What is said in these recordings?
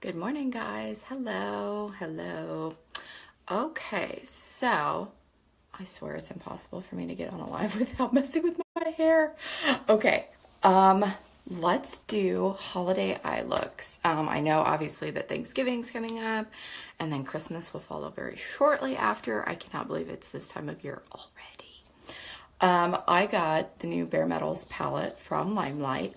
Good morning, guys. Hello, hello. Okay, so I swear it's impossible for me to get on a live without messing with my hair. Okay, let's do holiday eye looks. I know obviously that Thanksgiving's coming up and then Christmas will follow very shortly after. I cannot believe it's this time of year already. I got the new Bare Metals palette from Limelight.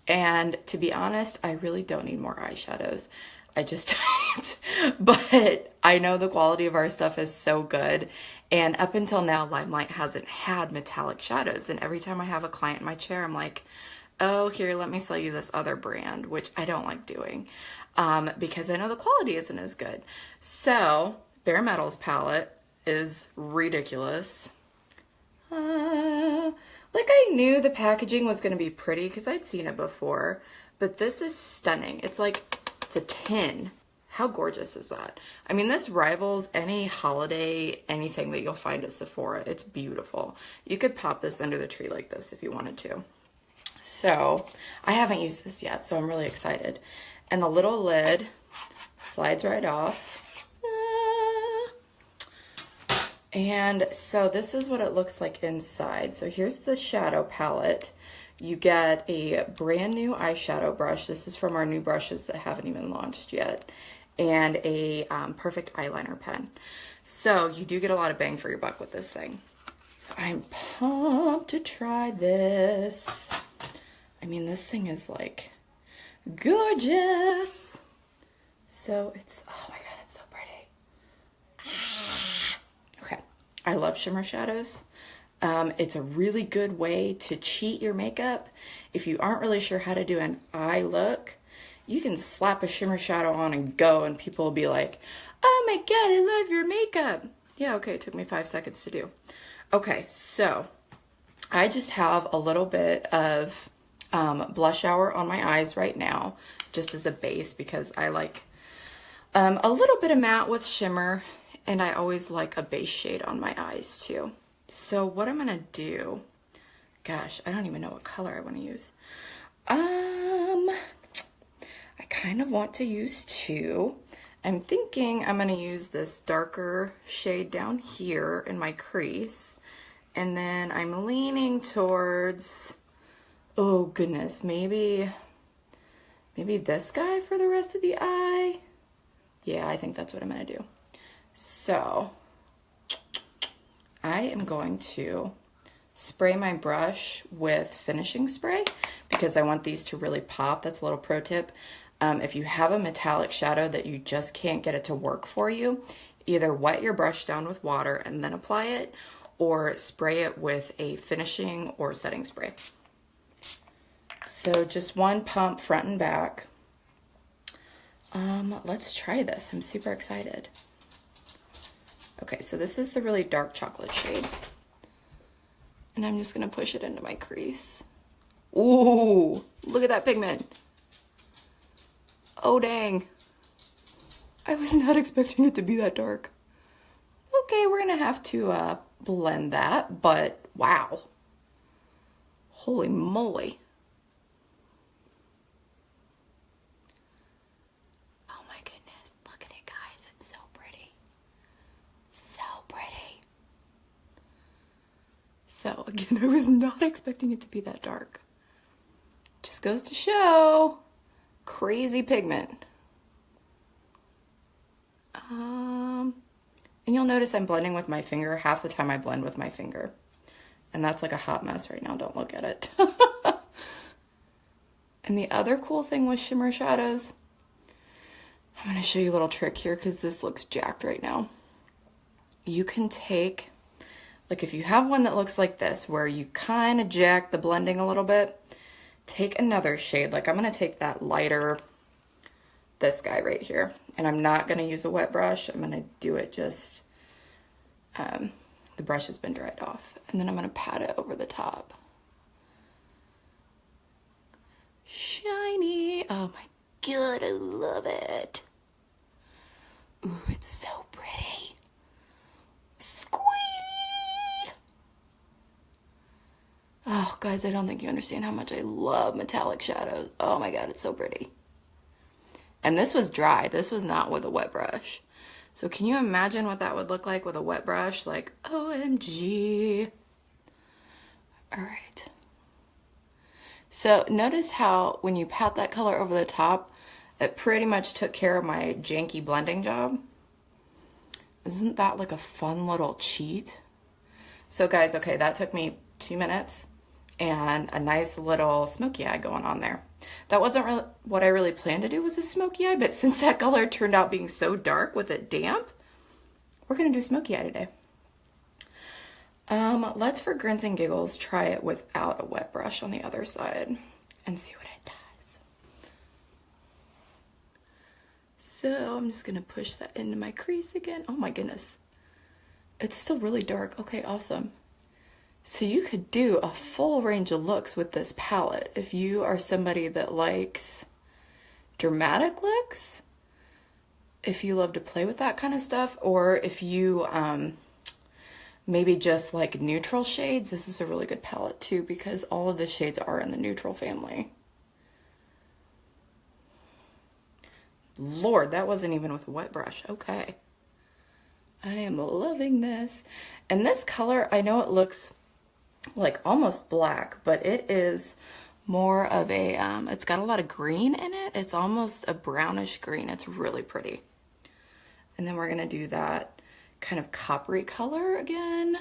And to be honest, I really don't need more eyeshadows. I just don't. But I know the quality of our stuff is so good. And up until now, Limelight hasn't had metallic shadows. And every time I have a client in my chair, I'm like, oh, here, let me sell you this other brand, which I don't like doing because I know the quality isn't as good. So, Bare Metals palette is ridiculous. Like I knew the packaging was going to be pretty because I'd seen it before, but this is stunning. It's a tin. How gorgeous is that? I mean, this rivals any holiday, anything that you'll find at Sephora. It's beautiful. You could pop this under the tree like this if you wanted to. So, I haven't used this yet, so I'm really excited. And the little lid slides right off. And so this is what it looks like inside. So here's the shadow palette. You get a brand new eyeshadow brush. This is from our new brushes that haven't even launched yet. And a perfect eyeliner pen. So you do get a lot of bang for your buck with this thing. So I'm pumped to try this. I mean, this thing is like gorgeous. So it's, oh my God, it's so pretty. I love shimmer shadows. It's a really good way to cheat your makeup. If you aren't really sure how to do an eye look, you can slap a shimmer shadow on and go, and people will be like, oh my God, I love your makeup. Yeah, okay, it took me 5 seconds to do. Okay, so I just have a little bit of blush hour on my eyes right now, just as a base, because I like a little bit of matte with shimmer. And I always like a base shade on my eyes too. So what I'm gonna do, gosh, I don't even know what color I want to use. I kind of want to use two. I'm thinking I'm gonna use this darker shade down here in my crease. And then I'm leaning towards, oh goodness, maybe this guy for the rest of the eye. Yeah, I think that's what I'm gonna do. So I am going to spray my brush with finishing spray because I want these to really pop. That's a little pro tip. If you have a metallic shadow that you just can't get it to work for you, either wet your brush down with water and then apply it, or spray it with a finishing or setting spray. So just one pump front and back. Let's try this. I'm super excited. Okay, so this is the really dark chocolate shade. And I'm just gonna push it into my crease. Ooh, look at that pigment. Oh, dang. I was not expecting it to be that dark. Okay, we're gonna have to blend that, but wow. Holy moly. So again, I was not expecting it to be that dark. Just goes to show, crazy pigment. And you'll notice I'm blending with my finger. Half the time I blend with my finger. And that's like a hot mess right now, don't look at it. And the other cool thing with shimmer shadows, I'm gonna show you a little trick here because this looks jacked right now. You can take, like if you have one that looks like this, where you kind of jack the blending a little bit, take another shade. Like I'm going to take that lighter, this guy right here, and I'm not going to use a wet brush. I'm going to do it just, the brush has been dried off. And then I'm going to pat it over the top. Shiny. Oh my God, I love it. Ooh, it's so pretty. Squee! Oh, guys, I don't think you understand how much I love metallic shadows. Oh my God, it's so pretty. And this was dry. This was not with a wet brush. So can you imagine what that would look like with a wet brush? Like, OMG. All right. So notice how when you pat that color over the top, it pretty much took care of my janky blending job. Isn't that like a fun little cheat? So guys, okay, that took me 2 minutes and a nice little smoky eye going on there. That wasn't really what I really planned to do, was a smoky eye, but since that color turned out being so dark with it damp, we're gonna do smoky eye today. Let's, for grins and giggles, try it without a wet brush on the other side and see what it does. So I'm just gonna push that into my crease again. Oh my goodness. It's still really dark. Okay, awesome. So you could do a full range of looks with this palette if you are somebody that likes dramatic looks, if you love to play with that kind of stuff, or if you maybe just like neutral shades. This is a really good palette too, because all of the shades are in the neutral family. Lord, that wasn't even with a wet brush. Okay. I am loving this. And this color, I know it looks like almost black, but it is more of a, it's got a lot of green in it. It's almost a brownish green. It's really pretty. And then we're gonna do that kind of coppery color again.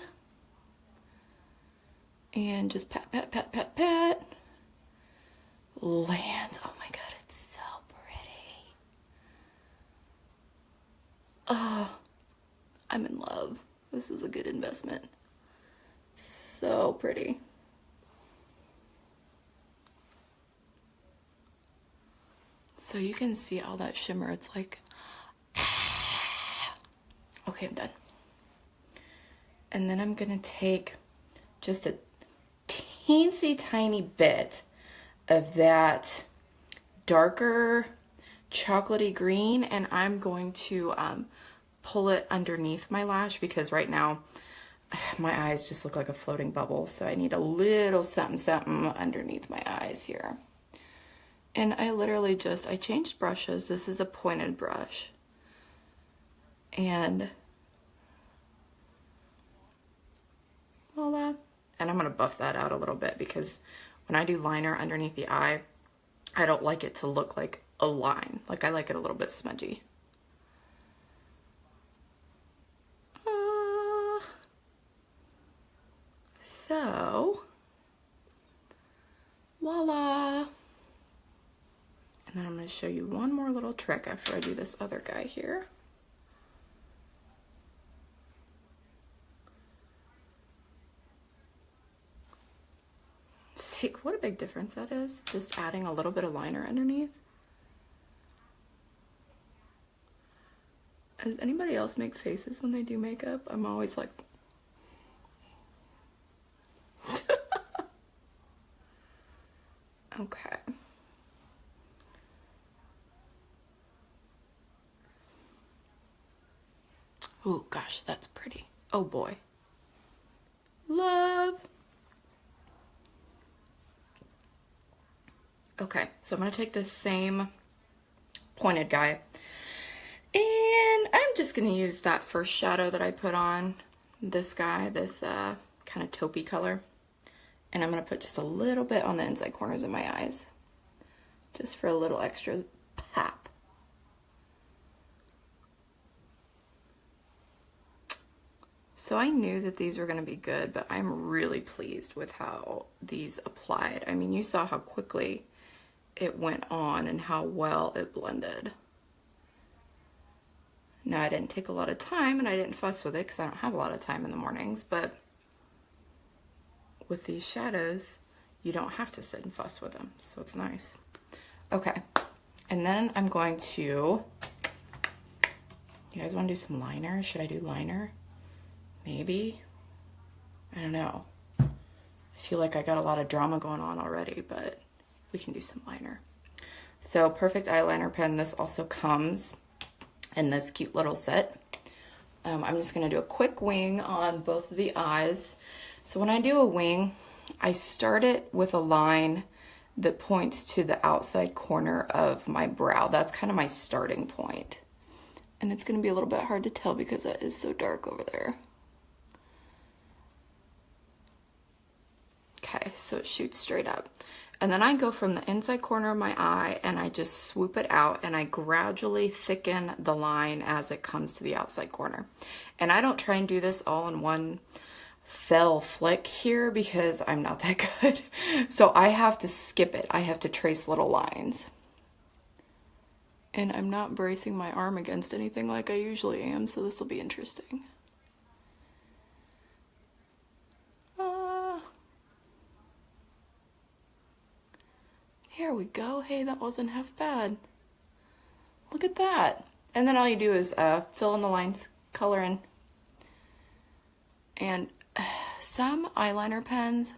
And just pat, pat, pat, pat, pat. Lands. Oh my God, it's so pretty. Oh, I'm in love. This is a good investment. So pretty. So you can see all that shimmer. It's like, okay, I'm done. And then I'm gonna take just a teensy tiny bit of that darker chocolatey green, and I'm going to pull it underneath my lash, because right now my eyes just look like a floating bubble, so I need a little something something underneath my eyes here. And I literally just, I changed brushes. This is a pointed brush. And voila. And I'm gonna buff that out a little bit, because when I do liner underneath the eye, I don't like it to look like a line. Like, I like it a little bit smudgy. So, voila. And then I'm going to show you one more little trick after I do this other guy here. See, what a big difference that is, just adding a little bit of liner underneath. Does anybody else make faces when they do makeup? I'm always like... Okay. Oh gosh, that's pretty. Oh boy. Love. Okay, so I'm gonna take this same pointed guy, and I'm just gonna use that first shadow that I put on this guy, this kind of taupey color. And I'm gonna put just a little bit on the inside corners of my eyes, just for a little extra pop. So I knew that these were gonna be good, but I'm really pleased with how these applied. I mean, you saw how quickly it went on and how well it blended. Now, I didn't take a lot of time and I didn't fuss with it because I don't have a lot of time in the mornings, but with these shadows, you don't have to sit and fuss with them, so it's nice. Okay, and then I'm going to, you guys want to do some liner? Should I do liner? Maybe? I don't know. I feel like I got a lot of drama going on already, but we can do some liner. So, Perfect Eyeliner Pen. This also comes in this cute little set. I'm just going to do a quick wing on both of the eyes. So when I do a wing, I start it with a line that points to the outside corner of my brow. That's kind of my starting point. And it's going to be a little bit hard to tell because that is so dark over there. Okay, so it shoots straight up. And then I go from the inside corner of my eye and I just swoop it out and I gradually thicken the line as it comes to the outside corner. And I don't try and do this all in one fell flick here because I'm not that good. So I have to skip it. I have to trace little lines. And I'm not bracing my arm against anything like I usually am, so this will be interesting. Here we go. Hey, that wasn't half bad. Look at that. And then all you do is fill in the lines, color in. And some eyeliner pens,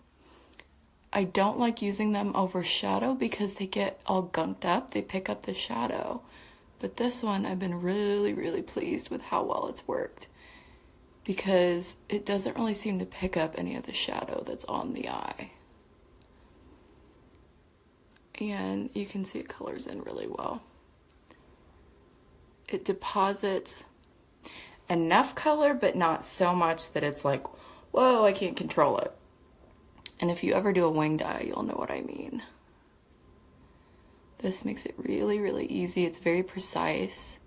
I don't like using them over shadow because they get all gunked up. They pick up the shadow. But this one, I've been really, really pleased with how well it's worked because it doesn't really seem to pick up any of the shadow that's on the eye. And you can see it colors in really well. It deposits enough color, but not so much that it's like, whoa, I can't control it. And if you ever do a winged eye, you'll know what I mean. This makes it really, really easy. It's very precise.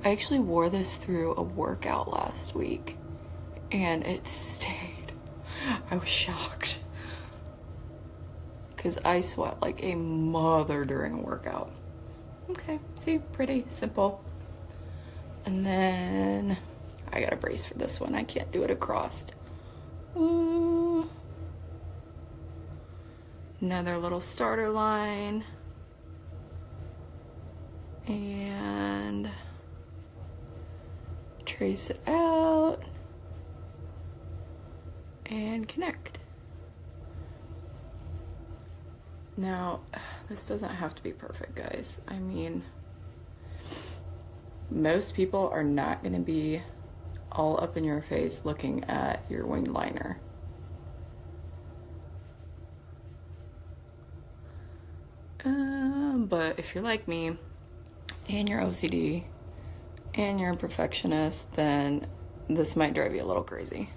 I actually wore this through a workout last week, and it stayed. I was shocked. Because I sweat like a mother during a workout. Okay, see, pretty simple. And then I got a brace for this one. I can't do it across. Another little starter line. And trace it out. And connect. Now, this doesn't have to be perfect, guys. I mean, most people are not going to be all up in your face looking at your winged liner. But if you're like me, and you're OCD, and you're a perfectionist, then this might drive you a little crazy.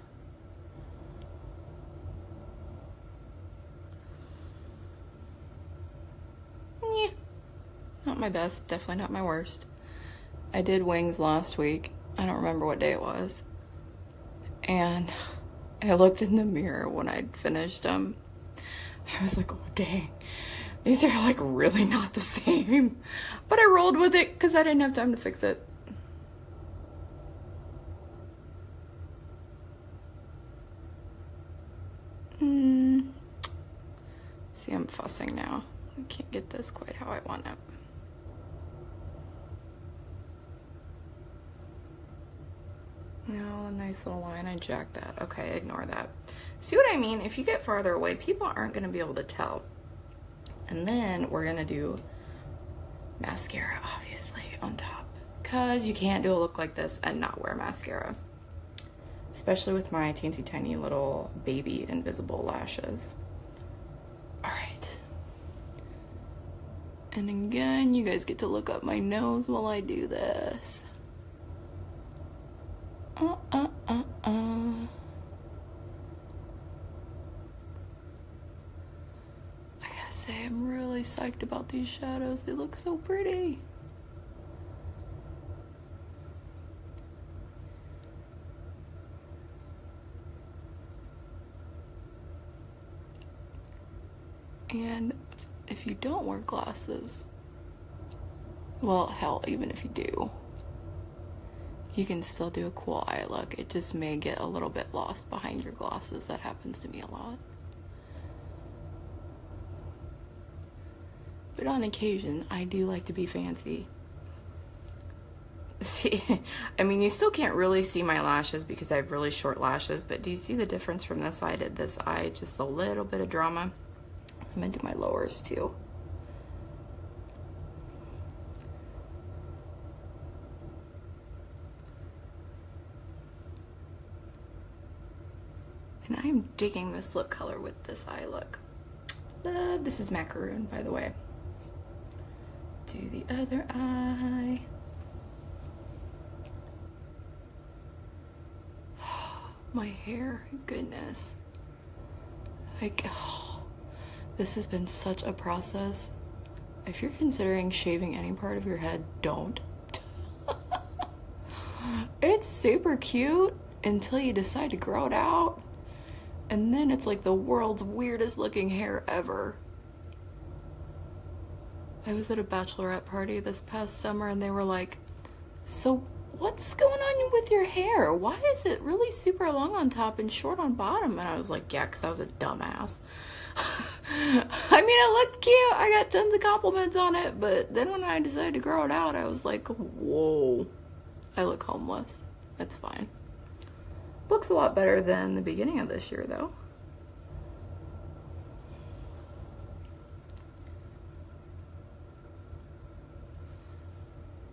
Not my best, definitely not my worst. I did wings last week. I don't remember what day it was. And I looked in the mirror when I'd finished them. I was like, oh dang, these are like really not the same. But I rolled with it because I didn't have time to fix it. See, I'm fussing now. I can't get this quite how I want it. No, a nice little line. I jacked that. Okay, ignore that. See what I mean? If you get farther away, people aren't going to be able to tell. And then we're going to do mascara, obviously, on top. Because you can't do a look like this and not wear mascara. Especially with my teensy tiny little baby invisible lashes. Alright. And again, you guys get to look up my nose while I do this. I gotta say, I'm really psyched about these shadows. They look so pretty. And if you don't wear glasses, well, hell, even if you do, you can still do a cool eye look. It just may get a little bit lost behind your glasses. That happens to me a lot. But on occasion, I do like to be fancy. See, I mean, you still can't really see my lashes because I have really short lashes, but do you see the difference from this eye to this eye? Just a little bit of drama. I'm gonna do my lowers too. And I'm digging this lip color with this eye look. Love. This is macaroon, by the way. Do the other eye. My hair, goodness. Like, oh, this has been such a process. If you're considering shaving any part of your head, don't. It's super cute until you decide to grow it out. And then it's like the world's weirdest looking hair ever. I was at a bachelorette party this past summer and they were like, so what's going on with your hair? Why is it really super long on top and short on bottom? And I was like, yeah, because I was a dumbass. I mean, it looked cute. I got tons of compliments on it. But then when I decided to grow it out, I was like, whoa, I look homeless. That's fine. Looks a lot better than the beginning of this year, though.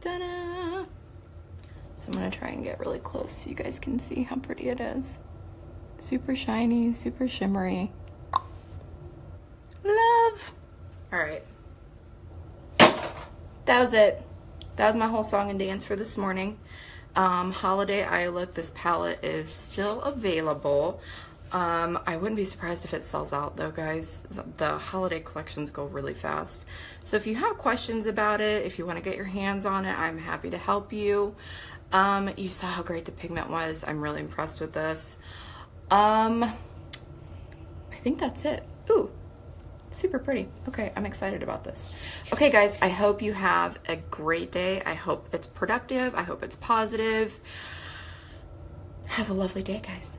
Ta-da! So I'm going to try and get really close so you guys can see how pretty it is. Super shiny, super shimmery. Love! Alright. That was it. That was my whole song and dance for this morning. Holiday eye look. This palette is still available. I wouldn't be surprised if it sells out though, guys. The holiday collections go really fast. So if you have questions about it, if you want to get your hands on it, I'm happy to help you. You saw how great the pigment was. I'm really impressed with this. I think that's it. Ooh, super pretty. Okay, I'm excited about this. Okay, guys, I hope you have a great day. I hope it's productive. I hope it's positive. Have a lovely day, guys.